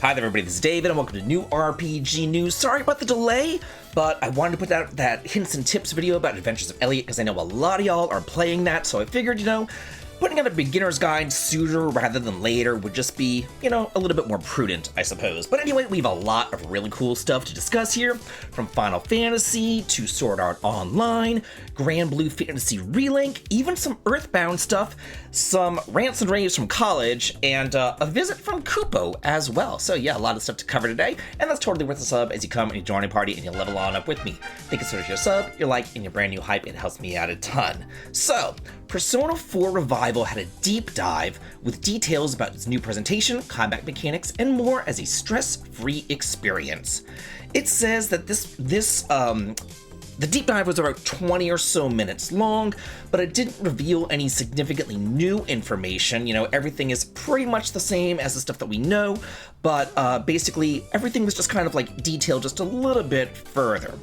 Hi there everybody, this is David and welcome to new RPG news. Sorry about the delay, but I wanted to put out that hints and tips video about Adventures of Elliot because I know a lot of y'all are playing that, so I figured, putting out a beginner's guide sooner rather than later would just be, a little bit more prudent, I suppose. But anyway, we have a lot of really cool stuff to discuss here, from Final Fantasy to Sword Art Online, Grand Blue Fantasy Relink, even some EarthBound stuff, some rants and raves from college, and a visit from Kupo as well. So yeah, a lot of stuff to cover today, and that's totally worth a sub as you come and you join a party and you level on up with me. Thank you so much for your sub, your like, and your brand new hype. It helps me out a ton. So, Persona 4 Revival had a deep dive with details about its new presentation, combat mechanics, and more as a stress-free experience. It says that the deep dive was about 20 or so minutes long, but it didn't reveal any significantly new information. Everything is pretty much the same as the stuff that we know, but basically everything was just kind of like detailed just a little bit further.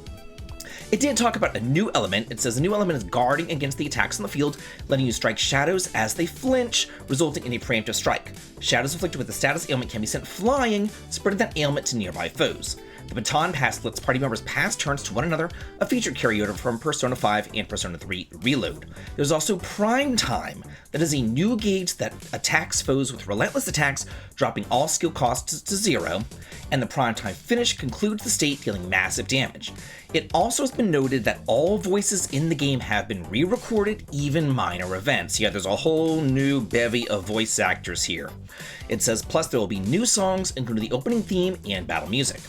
It did talk about a new element. It says a new element is guarding against the attacks on the field, letting you strike shadows as they flinch, resulting in a preemptive strike. Shadows afflicted with the status ailment can be sent flying, spreading that ailment to nearby foes. The baton pass lets party members pass turns to one another, a feature carryover from Persona 5 and Persona 3 Reload. There's also Prime Time, that is a new gauge that attacks foes with relentless attacks, dropping all skill costs to 0, and the Prime Time finish concludes the state, dealing massive damage. It also has been noted that all voices in the game have been re-recorded, even minor events. Yeah, there's a whole new bevy of voice actors here. It says, plus there will be new songs, including the opening theme and battle music.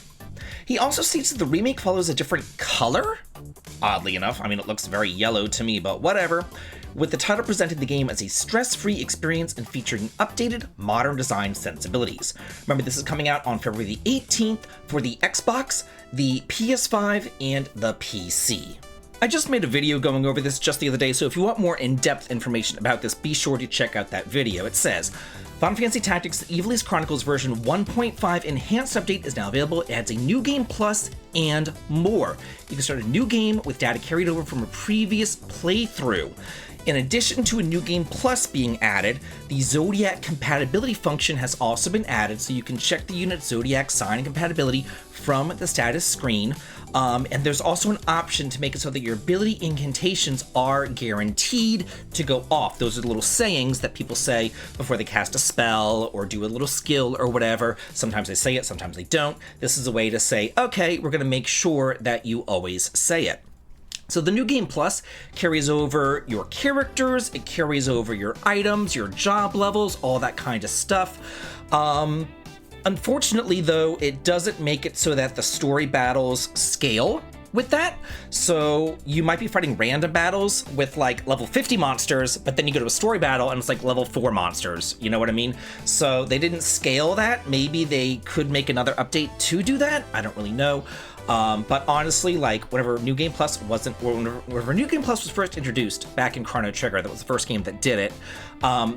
He also states that the remake follows a different color. Oddly enough, it looks very yellow to me, but whatever. With the title presenting the game as a stress-free experience and featuring updated, modern design sensibilities. Remember, this is coming out on February the 18th for the Xbox, the PS5, and the PC. I just made a video going over this just the other day, so if you want more in-depth information about this, be sure to check out that video. It says, Final Fantasy Tactics The Evilest Chronicles version 1.5 Enhanced Update is now available. It adds a new game plus and more. You can start a new game with data carried over from a previous playthrough. In addition to a new game plus being added, the Zodiac compatibility function has also been added, so you can check the unit Zodiac sign and compatibility from the status screen. And there's also an option to make it so that your ability incantations are guaranteed to go off. Those are the little sayings that people say before they cast a spell or do a little skill or whatever. Sometimes they say it, sometimes they don't. This is a way to say, okay, we're going to make sure that you always say it. So the New Game Plus carries over your characters, it carries over your items, your job levels, all that kind of stuff. Unfortunately, though, it doesn't make it so that the story battles scale with that. So you might be fighting random battles with like level 50 monsters, but then you go to a story battle and it's like level 4 monsters. You know what I mean? So they didn't scale that. Maybe they could make another update to do that. I don't really know. But honestly, whenever New Game Plus whenever New Game Plus was first introduced back in Chrono Trigger, that was the first game that did it,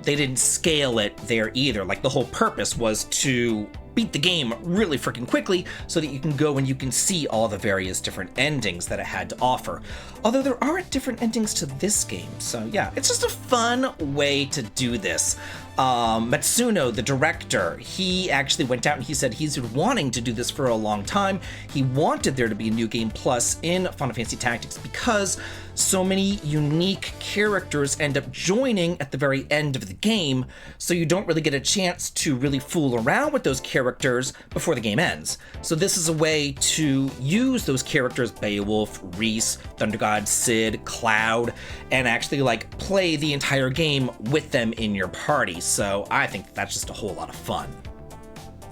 they didn't scale it there either. The whole purpose was to beat the game really freaking quickly so that you can go and you can see all the various different endings that it had to offer. Although there aren't different endings to this game, so yeah, it's just a fun way to do this. Matsuno, the director, he actually went out and he said he's been wanting to do this for a long time. He wanted there to be a New Game Plus in Final Fantasy Tactics because so many unique characters end up joining at the very end of the game, so you don't really get a chance to really fool around with those characters before the game ends. So this is a way to use those characters, Beowulf, Reese, Thunder God, Cid, Cloud, and actually play the entire game with them in your party. So I think that's just a whole lot of fun.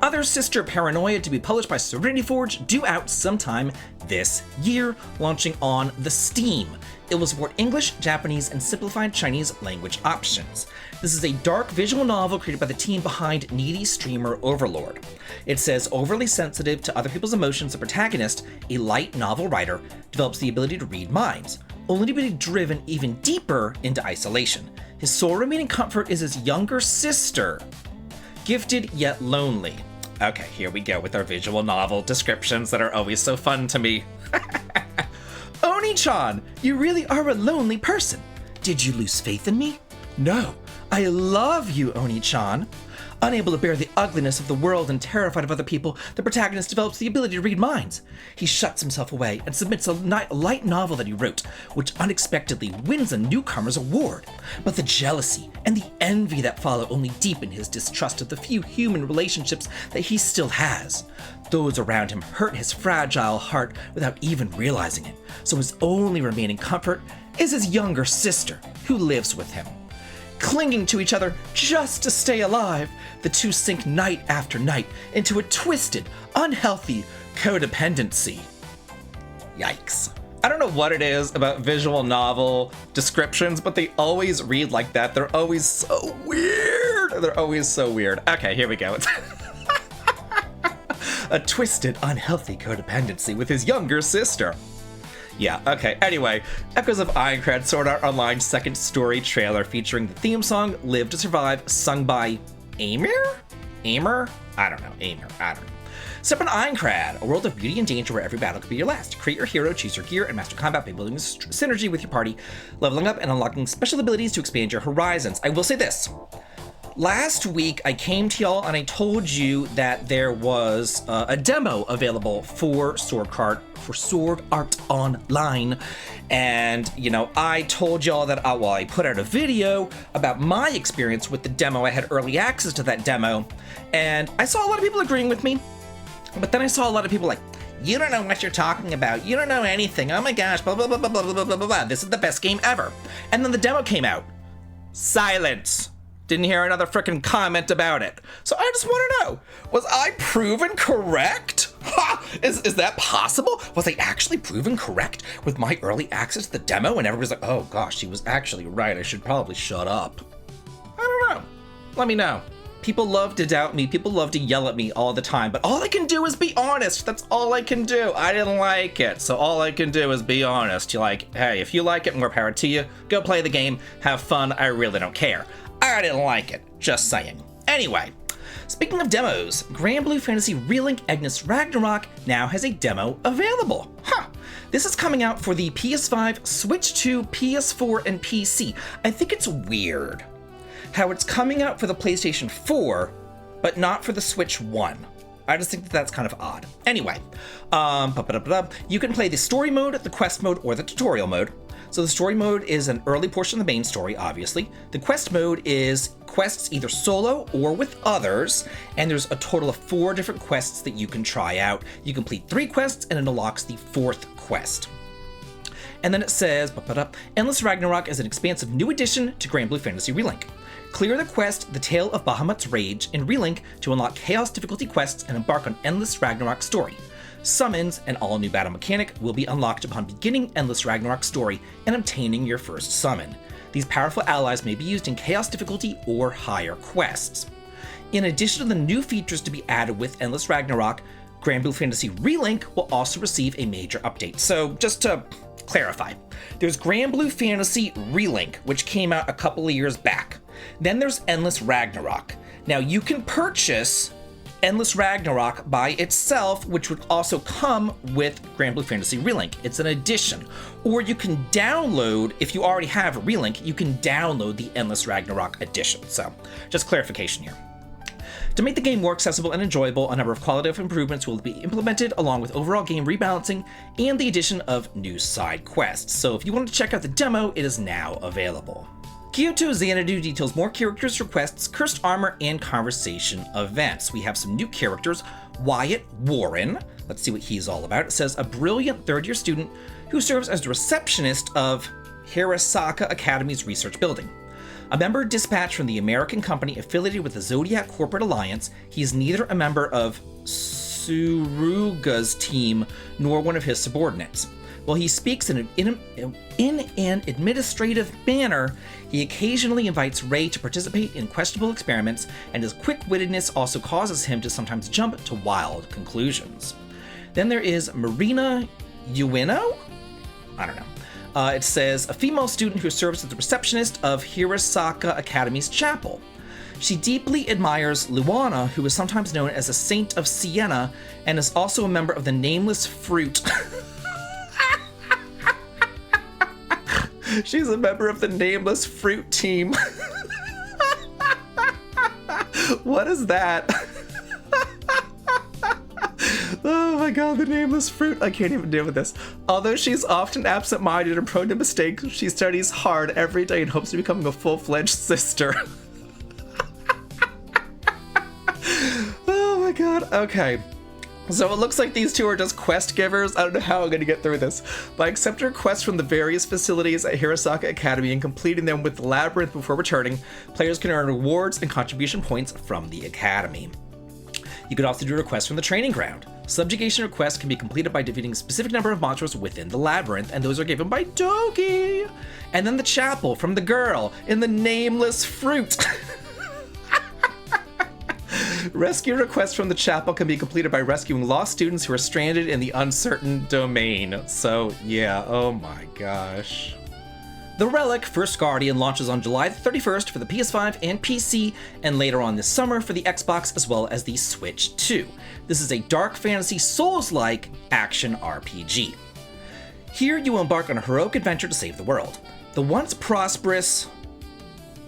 Other Sister Paranoia to be published by Serenity Forge due out sometime this year, launching on the Steam. It will support English, Japanese, and simplified Chinese language options. This is a dark visual novel created by the team behind Needy Streamer Overlord. It says overly sensitive to other people's emotions, the protagonist, a light novel writer, develops the ability to read minds, only to be driven even deeper into isolation. His sole remaining comfort is his younger sister, gifted yet lonely. Okay, here we go with our visual novel descriptions that are always so fun to me. Oni-chan, you really are a lonely person. Did you lose faith in me? No, I love you, Oni-chan. Unable to bear the ugliness of the world and terrified of other people, the protagonist develops the ability to read minds. He shuts himself away and submits a light novel that he wrote, which unexpectedly wins a newcomer's award. But the jealousy and the envy that follow only deepen his distrust of the few human relationships that he still has. Those around him hurt his fragile heart without even realizing it, so his only remaining comfort is his younger sister, who lives with him. Clinging to each other just to stay alive, the two sink night after night into a twisted, unhealthy codependency. Yikes. I don't know what it is about visual novel descriptions, but they always read like that. They're always so weird. Okay, here we go. A twisted, unhealthy codependency with his younger sister. Yeah, okay, anyway, Echoes of Aincrad Sword Art Online's second story trailer featuring the theme song Live to Survive, sung by Aymir? I don't know. Step on Aincrad, a world of beauty and danger where every battle could be your last. Create your hero, choose your gear, and master combat by building synergy with your party, leveling up and unlocking special abilities to expand your horizons. I will say this. Last week, I came to y'all and I told you that there was a demo available for Sword Art Online. And, I told y'all that, I put out a video about my experience with the demo. I had early access to that demo. And I saw a lot of people agreeing with me. But then I saw a lot of people like, you don't know what you're talking about. You don't know anything. Oh my gosh, blah, blah, blah, blah, blah, blah, blah, blah, blah. This is the best game ever. And then the demo came out. Silence. Didn't hear another frickin' comment about it. So I just want to know, was I proven correct? Ha! Is that possible? Was I actually proven correct with my early access to the demo? And everybody's like, oh gosh, she was actually right. I should probably shut up. I don't know. Let me know. People love to doubt me. People love to yell at me all the time. But all I can do is be honest. That's all I can do. I didn't like it. So all I can do is be honest. You're like, hey, if you like it, more power to you. Go play the game. Have fun. I really don't care. I didn't like it. Just saying. Anyway, speaking of demos, Granblue Fantasy Relink Agnes Ragnarok now has a demo available. This is coming out for the PS5, Switch 2, PS4, and PC. I think it's weird how it's coming out for the PlayStation 4, but not for the Switch 1. I just think that's kind of odd. Anyway, you can play the story mode, the quest mode, or the tutorial mode. So the story mode is an early portion of the main story, obviously. The quest mode is quests either solo or with others, and there's a total of 4 different quests that you can try out. You complete 3 quests, and it unlocks the 4th quest. And then it says, Endless Ragnarok is an expansive new addition to Granblue Fantasy Relink. Clear the quest, The Tale of Bahamut's Rage, in Relink to unlock Chaos difficulty quests and embark on Endless Ragnarok story. Summons, an all-new battle mechanic, will be unlocked upon beginning Endless Ragnarok story and obtaining your first summon. These powerful allies may be used in Chaos difficulty or higher quests. In addition to the new features to be added with Endless Ragnarok, Granblue Fantasy Relink will also receive a major update. So, just to clarify, there's Granblue Fantasy Relink, which came out a couple of years back. Then there's Endless Ragnarok. Now, you can purchase Endless Ragnarok by itself, which would also come with Granblue Fantasy Relink. It's an addition. Or you can download, if you already have Relink, you can download the Endless Ragnarok edition. So, just clarification here. To make the game more accessible and enjoyable, a number of qualitative improvements will be implemented along with overall game rebalancing and the addition of new side quests. So if you want to check out the demo, it is now available. Kyoto Xanadu details more characters, requests, cursed armor, and conversation events. We have some new characters. Wyatt Warren, let's see what he's all about. It says, a brilliant third-year student who serves as the receptionist of Hirasaka Academy's research building. A member dispatched from the American company affiliated with the Zodiac Corporate Alliance, he is neither a member of Suruga's team nor one of his subordinates. While he speaks in an administrative manner, he occasionally invites Ray to participate in questionable experiments, and his quick-wittedness also causes him to sometimes jump to wild conclusions. Then there is Marina Ueno? I don't know. It says, a female student who serves as the receptionist of Hirasaka Academy's chapel. She deeply admires Luana, who is sometimes known as a Saint of Siena, and is also a member of the Nameless Fruit. She's a member of the Nameless Fruit team. What is that? Oh my god, the nameless fruit. I can't even deal with this. Although she's often absent-minded and prone to mistakes, she studies hard every day in hopes of becoming a full-fledged sister. Oh my god, okay. So it looks like these two are just quest givers. I don't know how I'm going to get through this. By accepting requests from the various facilities at Hirosaka Academy and completing them with the labyrinth before returning, players can earn rewards and contribution points from the Academy. You could also do requests from the training ground. Subjugation requests can be completed by defeating a specific number of monsters within the labyrinth, and those are given by Dogi. And then the chapel from the girl in the nameless fruit. Rescue requests from the chapel can be completed by rescuing lost students who are stranded in the uncertain domain. So yeah, oh my gosh. The Relic First Guardian launches on July 31st for the PS5 and PC, and later on this summer for the Xbox as well as the Switch 2. This is a dark fantasy Souls-like action RPG. Here you embark on a heroic adventure to save the world. The once prosperous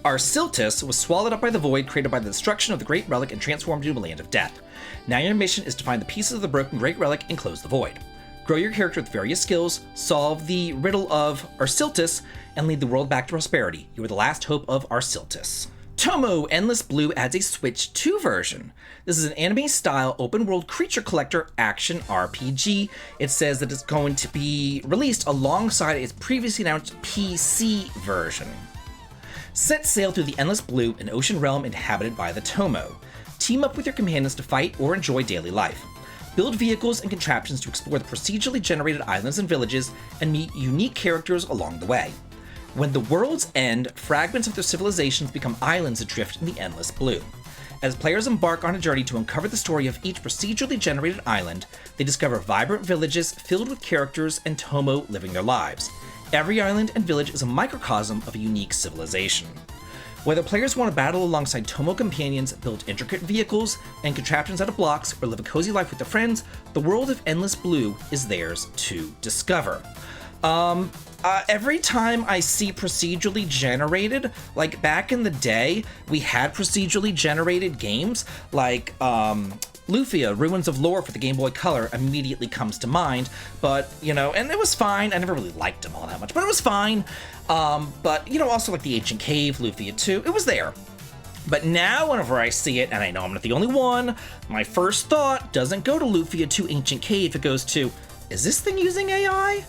Arsiltis was swallowed up by the void created by the destruction of the Great Relic and transformed into a land of death. Now your mission is to find the pieces of the broken Great Relic and close the void. Grow your character with various skills, solve the riddle of Arsiltis, and lead the world back to prosperity. You are the last hope of Arsiltis. Tomo Endless Blue adds a Switch 2 version. This is an anime-style open-world creature collector action RPG. It says that it's going to be released alongside its previously announced PC version. Set sail through the Endless Blue, an ocean realm inhabited by the Tomo. Team up with your companions to fight or enjoy daily life. Build vehicles and contraptions to explore the procedurally generated islands and villages and meet unique characters along the way. When the worlds end, fragments of their civilizations become islands adrift in the Endless Blue. As players embark on a journey to uncover the story of each procedurally generated island, they discover vibrant villages filled with characters and Tomo living their lives. Every island and village is a microcosm of a unique civilization. Whether players want to battle alongside Tomo companions, build intricate vehicles and contraptions out of blocks, or live a cozy life with their friends, the world of Endless Blue is theirs to discover. Every time I see procedurally generated, like back in the day, we had procedurally generated games, like Lufia, Ruins of Lore for the Game Boy Color immediately comes to mind, but, you know, and it was fine. I never really liked them all that much, but it was fine. But, you know, also like the Ancient Cave, Lufia 2, it was there. But now whenever I see it, and I know I'm not the only one, my first thought doesn't go to Lufia 2 Ancient Cave, it goes to, is this thing using AI?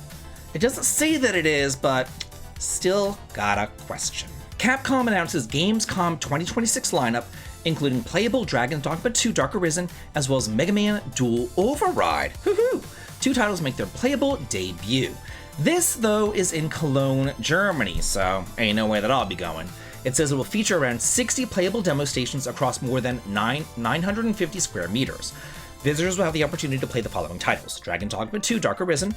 It doesn't say that it is, but still gotta question. Capcom announces Gamescom 2026 lineup, including playable Dragon's Dogma 2 Dark Arisen, as well as Mega Man Dual Override. Woohoo! Two titles make their playable debut. This, though, is in Cologne, Germany, so ain't no way that I'll be going. It says it will feature around 60 playable demo stations across more than 950 square meters. Visitors will have the opportunity to play the following titles: Dragon's Dogma 2 Dark Arisen,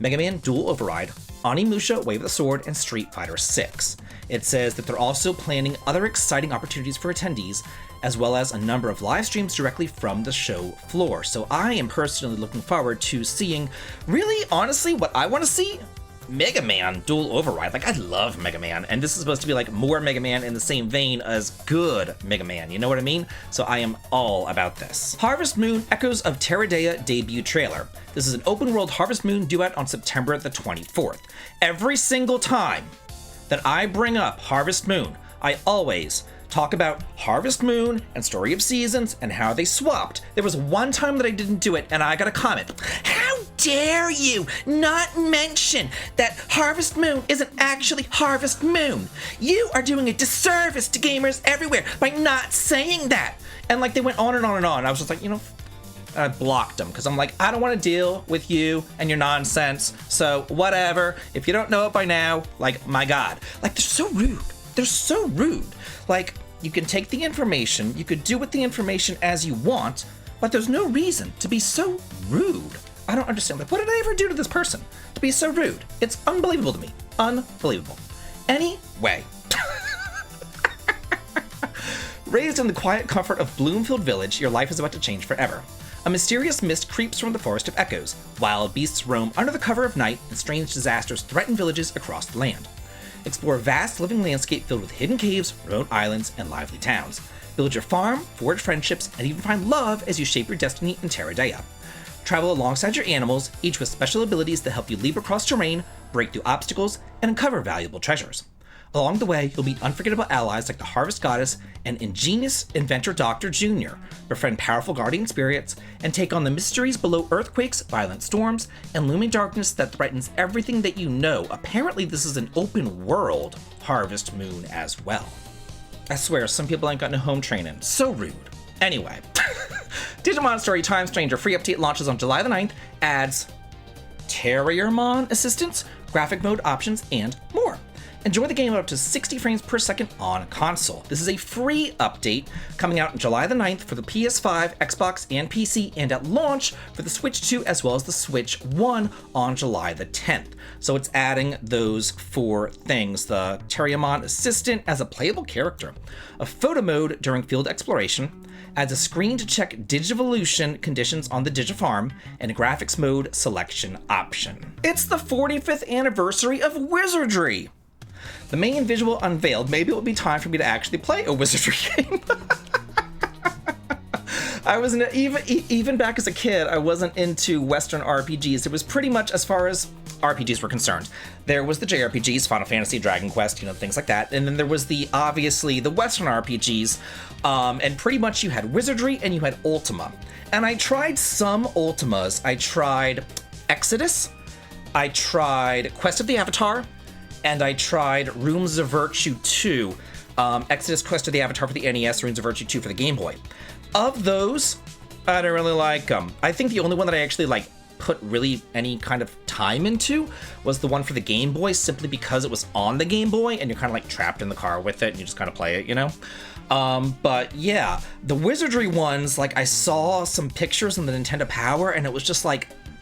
Mega Man Dual Override, Onimusha Wave of the Sword, and Street Fighter 6. It says that they're also planning other exciting opportunities for attendees, as well as a number of live streams directly from the show floor. So I am personally looking forward to seeing, really, honestly, what I want to see, Mega Man Dual Override. Like, I love Mega Man, and this is supposed to be like more Mega Man in the same vein as good Mega Man, you know what I mean? So I am all about this. Harvest Moon Echoes of Terradea debut trailer. This is an open world Harvest Moon duet on September the 24th. Every single time that I bring up Harvest Moon, I always talk about Harvest Moon and Story of Seasons and how they swapped. There was one time that I didn't do it, and I got a comment. How dare you not mention that Harvest Moon isn't actually Harvest Moon? You are doing a disservice to gamers everywhere by not saying that. And like, they went on and on and on. I was just like, you know, I blocked them because I'm like, I don't want to deal with you and your nonsense. So whatever. If you don't know it by now, like, my God, like, they're so rude. They're so rude. Like, you can take the information, you could do with the information as you want, but there's no reason to be so rude. I don't understand. Like, what did I ever do to this person to be so rude? It's unbelievable to me. Unbelievable. Anyway. Raised in the quiet comfort of Bloomfield Village, your life is about to change forever. A mysterious mist creeps from the Forest of Echoes. Wild beasts roam under the cover of night, and strange disasters threaten villages across the land. Explore a vast living landscape filled with hidden caves, remote islands, and lively towns. Build your farm, forge friendships, and even find love as you shape your destiny in Terradea. Travel alongside your animals, each with special abilities that help you leap across terrain, break through obstacles, and uncover valuable treasures. Along the way, you'll meet unforgettable allies like the Harvest Goddess and ingenious inventor Dr. Jr., befriend powerful guardian spirits, and take on the mysteries below earthquakes, violent storms, and looming darkness that threatens everything that you know. Apparently, this is an open world Harvest Moon as well. I swear, some people ain't got no home training. So rude. Anyway, Digimon Story Time Stranger free update launches on July the 9th, adds Terriermon assistance, graphic mode options, and more. Enjoy the game at up to 60 frames per second on console. This is a free update coming out on July the 9th for the PS5, Xbox, and PC, and at launch for the Switch 2 as well as the Switch 1 on July the 10th. So it's adding those 4 things: the Terriermon assistant as a playable character, a photo mode during field exploration, adds a screen to check Digivolution conditions on the Digifarm, and a graphics mode selection option. It's the 45th anniversary of Wizardry! The main visual unveiled. Maybe it will be time for me to actually play a Wizardry game. I wasn't even back as a kid, I wasn't into Western RPGs. It was pretty much as far as RPGs were concerned. There was the JRPGs, Final Fantasy, Dragon Quest, things like that. And then there was obviously the Western RPGs. And pretty much you had Wizardry and you had Ultima. And I tried some Ultimas. I tried Exodus. I tried Quest of the Avatar. And I tried Runes of Virtue 2, Exodus, Quest of the Avatar for the NES, Runes of Virtue 2 for the Game Boy. Of those, I don't really like them. I think the only one that I actually put really any kind of time into was the one for the Game Boy, simply because it was on the Game Boy and you're kind of trapped in the car with it and you just kind of play it, But yeah, the Wizardry ones, I saw some pictures on the Nintendo Power and it was just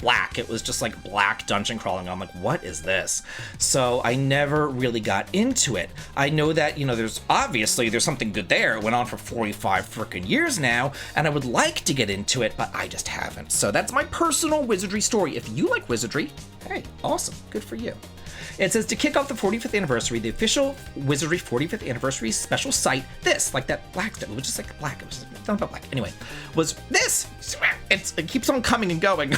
black. It was just black dungeon crawling. I'm like, what is this? So I never really got into it. I know that, there's something good there. It went on for 45 freaking years now, and I would like to get into it, but I just haven't. So that's my personal Wizardry story. If you like Wizardry, hey, awesome. Good for you. It says, to kick off the 45th anniversary, the official Wizardry 45th anniversary special site, this, that black stuff, it was just black, it was nothing but black. Anyway, was this. It keeps on coming and going.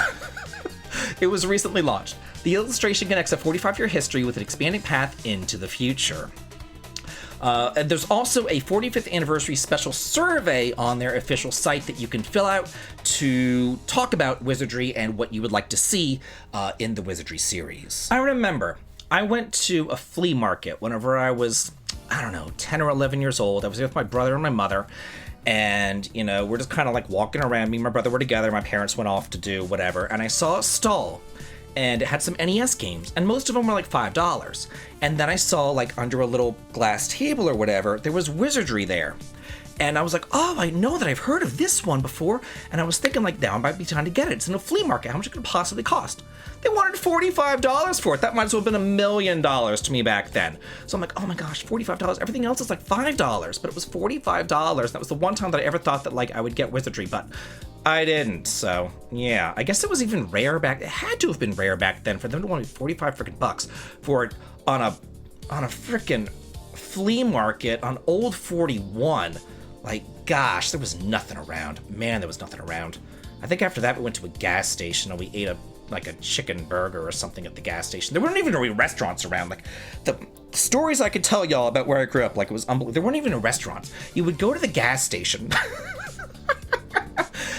It was recently launched. The illustration connects a 45-year history with an expanding path into the future. And there's also a 45th anniversary special survey on their official site that you can fill out to talk about Wizardry and what you would like to see in the Wizardry series. I remember I went to a flea market whenever I was, 10 or 11 years old. I was with my brother and my mother. And, we're just kind of walking around. Me and my brother were together. My parents went off to do whatever. And I saw a stall and it had some NES games. And most of them were $5. And then I saw under a little glass table or whatever, there was Wizardry there. And I was like, oh, I know that I've heard of this one before. And I was thinking now might be time to get it. It's in a flea market. How much it could possibly cost? They wanted $45 for it. That might as well have been $1 million to me back then. So I'm like, oh my gosh, $45. Everything else is $5, but it was $45. That was the one time that I ever thought that I would get Wizardry, but I didn't. So yeah, I guess it was even rare back. It had to have been rare back then for them to want 45 freaking bucks for it on a freaking flea market on Old 41. Gosh, there was nothing around. Man, there was nothing around. I think after that we went to a gas station and we ate a chicken burger or something at the gas station. There weren't even really restaurants around. The stories I could tell y'all about where I grew up, it was unbelievable. There weren't even restaurants. You would go to the gas station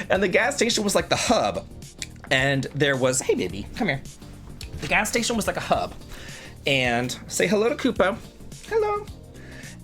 and the gas station was the hub. And there was, hey baby, come here. The gas station was a hub. And say hello to Kupo. Hello.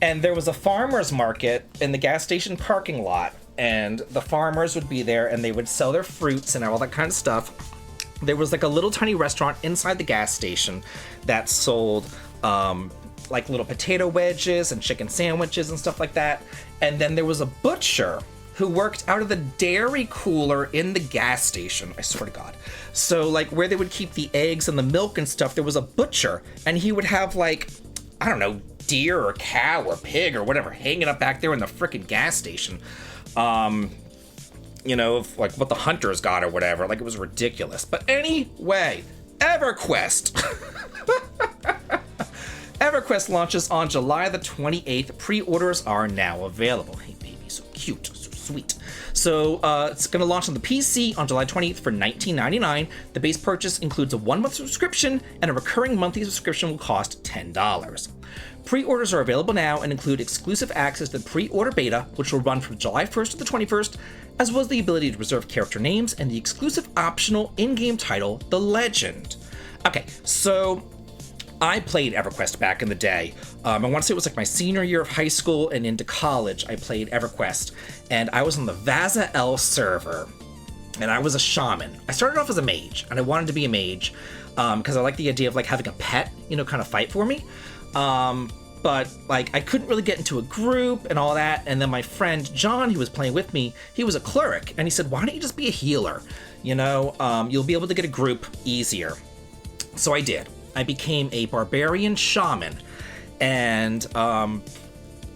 And there was a farmer's market in the gas station parking lot. And the farmers would be there and they would sell their fruits and all that kind of stuff. There was a little tiny restaurant inside the gas station that sold little potato wedges and chicken sandwiches and stuff like that. And then there was a butcher who worked out of the dairy cooler in the gas station. I swear to God. So where they would keep the eggs and the milk and stuff, there was a butcher and he would have deer or cow or pig or whatever hanging up back there in the frickin' gas station. What the hunters got or whatever. It was ridiculous. But anyway, EverQuest. EverQuest launches on July the 28th. Pre-orders are now available. Hey, baby, so cute, so sweet. So it's going to launch on the PC on July 20th for $19.99. The base purchase includes a 1-month subscription, and a recurring monthly subscription will cost $10. Pre-orders are available now and include exclusive access to the pre-order beta, which will run from July 1st to the 21st, as well as the ability to reserve character names and the exclusive optional in-game title, The Legend. Okay, so I played EverQuest back in the day. I want to say it was like my senior year of high school and into college, I played EverQuest, and I was on the Vaza L server, and I was a shaman. I started off as a mage, and I wanted to be a mage because I like the idea of like having a pet, kind of fight for me. But like I couldn't really get into a group and all that. And then my friend John, who was playing with me, he was a cleric, and he said, "Why don't you just be a healer? You'll be able to get a group easier." So I did. I became a barbarian shaman, and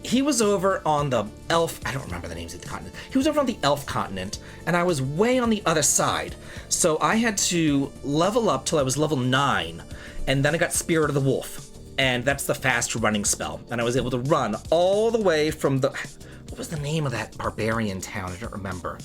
he was over on the elf. I don't remember the names of the continent. He was over on the elf continent, and I was way on the other side. So I had to level up till I was level 9, and then I got Spirit of the Wolf. And that's the fast running spell. And I was able to run all the way from what was the name of that barbarian town? I don't remember.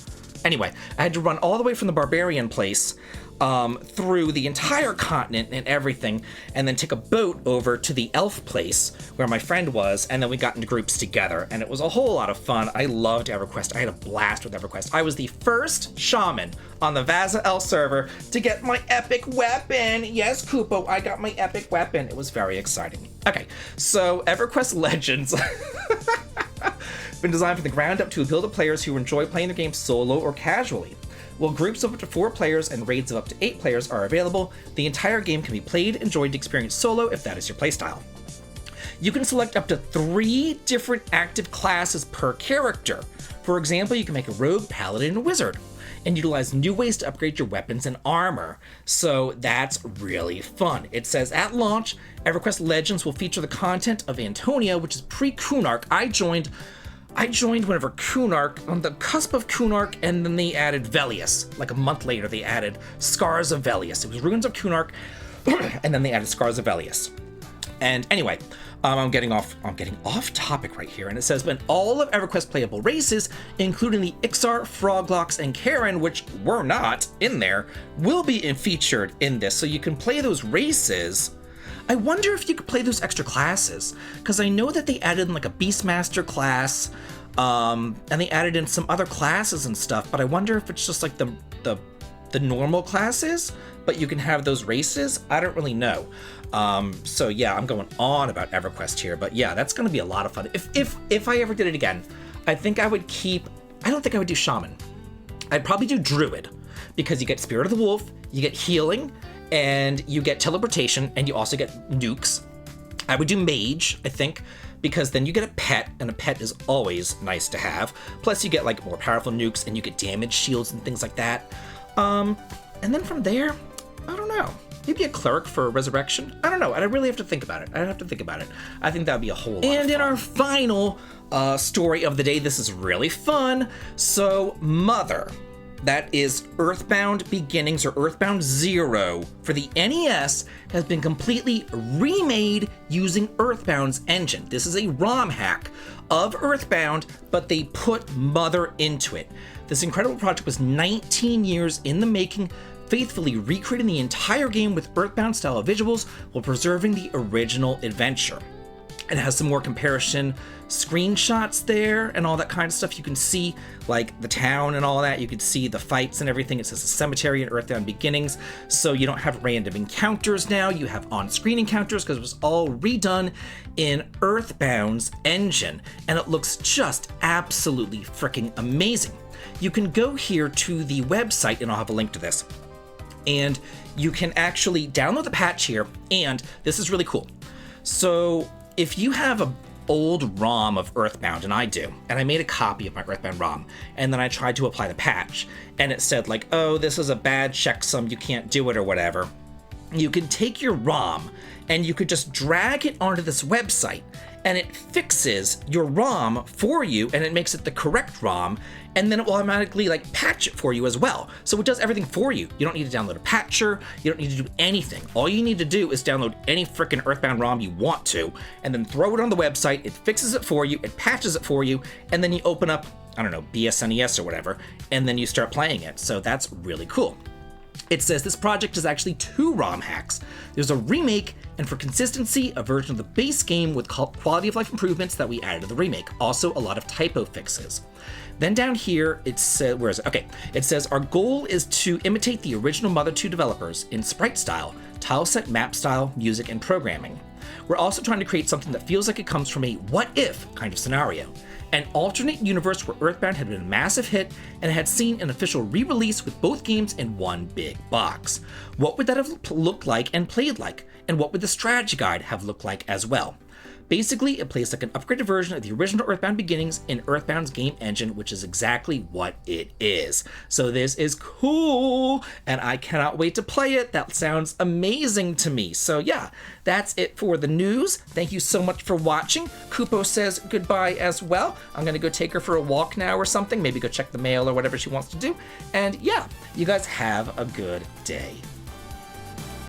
Anyway, I had to run all the way from the barbarian place through the entire continent and everything, and then take a boat over to the elf place where my friend was, and then we got into groups together, and it was a whole lot of fun. I loved EverQuest. I had a blast with EverQuest. I was the first shaman on the Vaza L server to get my epic weapon. Yes, Kupo, I got my epic weapon. It was very exciting. Okay, so EverQuest Legends been designed from the ground up to appeal to players who enjoy playing the game solo or casually. While groups of up to 4 players and raids of up to 8 players are available, the entire game can be played, enjoyed, and experienced solo if that is your playstyle. You can select up to 3 different active classes per character. For example, you can make a rogue, paladin, and wizard, and utilize new ways to upgrade your weapons and armor. So that's really fun. It says at launch, EverQuest Legends will feature the content of Antonia, which is pre-Kunark. I joined whenever Kunark, on the cusp of Kunark, and then they added Velius. Like a month later, they added Scars of Velius. It was Ruins of Kunark, and then they added Scars of Velius. And anyway, I'm getting off topic right here, and it says, when all of EverQuest playable races, including the Ixar, Froglocks, and Karen, which were not in there, will be featured in this, so you can play those races. I wonder if you could play those extra classes, because I know that they added in like a Beastmaster class, and they added in some other classes and stuff, but I wonder if it's just like the normal classes, but you can have those races. I don't really know. So yeah, I'm going on about EverQuest here, but yeah, that's going to be a lot of fun. If I ever did it again, I don't think I would do Shaman. I'd probably do Druid, because you get Spirit of the Wolf, you get healing, and you get teleportation, and you also get nukes. I would do Mage, I think, because then you get a pet, and a pet is always nice to have. Plus you get like more powerful nukes, and you get damage shields and things like that. And then from there, I don't know. Maybe a cleric for resurrection? I don't know. I'd really have to think about it. I think that'd be a whole lot of fun. And in our final story of the day, this is really fun. So Mother, that is EarthBound Beginnings, or EarthBound 0 for the NES, has been completely remade using EarthBound's engine. This is a ROM hack of EarthBound, but they put Mother into it. This incredible project was 19 years in the making, faithfully recreating the entire game with EarthBound style visuals while preserving the original adventure. It has some more comparison screenshots there and all that kind of stuff. You can see like the town and all that. You can see the fights and everything. It says a cemetery in EarthBound Beginnings. So you don't have random encounters now. You have on-screen encounters because it was all redone in EarthBound's engine. And it looks just absolutely freaking amazing. You can go here to the website, and I'll have a link to this. And you can actually download the patch here. And this is really cool. So if you have an old ROM of EarthBound, and I do, and I made a copy of my EarthBound ROM, and then I tried to apply the patch, and it said like, oh, this is a bad checksum, you can't do it or whatever, you can take your ROM and you could just drag it onto this website, and it fixes your ROM for you, and it makes it the correct ROM, and then it will automatically like patch it for you as well. So it does everything for you. You don't need to download a patcher. You don't need to do anything. All you need to do is download any frickin' EarthBound ROM you want to, and then throw it on the website. It fixes it for you. It patches it for you, and then you open up I don't know, BSNES or whatever, and then you start playing it. So that's really cool. It says this project is actually 2 ROM hacks. There's a remake, and for consistency, a version of the base game with quality of life improvements that we added to the remake. Also, a lot of typo fixes. Then down here, it says, where is it? Okay, it says our goal is to imitate the original Mother 2 developers in sprite style, tileset map style, music, and programming. We're also trying to create something that feels like it comes from a what-if kind of scenario. An alternate universe where EarthBound had been a massive hit and had seen an official re-release with both games in one big box. What would that have looked like and played like? And what would the strategy guide have looked like as well? Basically, it plays like an upgraded version of the original EarthBound beginnings in EarthBound's game engine, which is exactly what it is. So this is cool, and I cannot wait to play it. That sounds amazing to me. So yeah, that's it for the news. Thank you so much for watching. Kupo says goodbye as well. I'm gonna go take her for a walk now or something, maybe go check the mail or whatever she wants to do. And yeah, you guys have a good day.